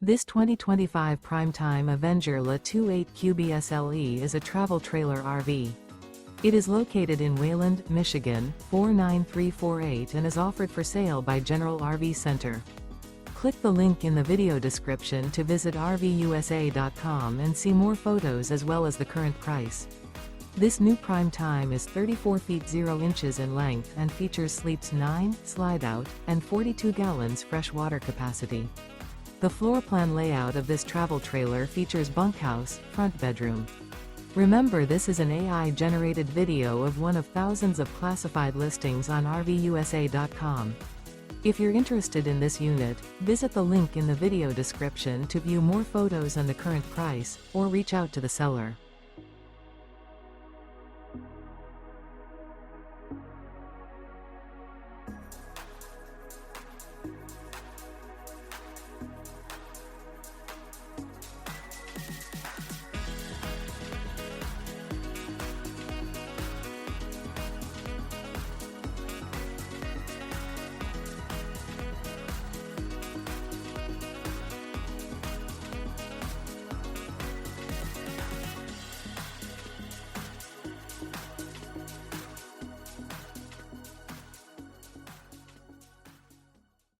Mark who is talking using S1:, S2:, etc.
S1: This 2025 Prime Time Avenger La 28QBSLE is a travel trailer RV. It is located in Wayland, Michigan, 49348 and is offered for sale by General RV Center. Click the link in the video description to visit RVUSA.com and see more photos as well as the current price. This new Prime Time is 34 feet 0 inches in length and features sleeps 9, slide-out, and 42 gallons fresh water capacity. The floor plan layout of this travel trailer features bunkhouse, front bedroom. Remember, this is an AI-generated video of one of thousands of classified listings on RVUSA.com. If you're interested in this unit, visit the link in the video description to view more photos and the current price, or reach out to the seller.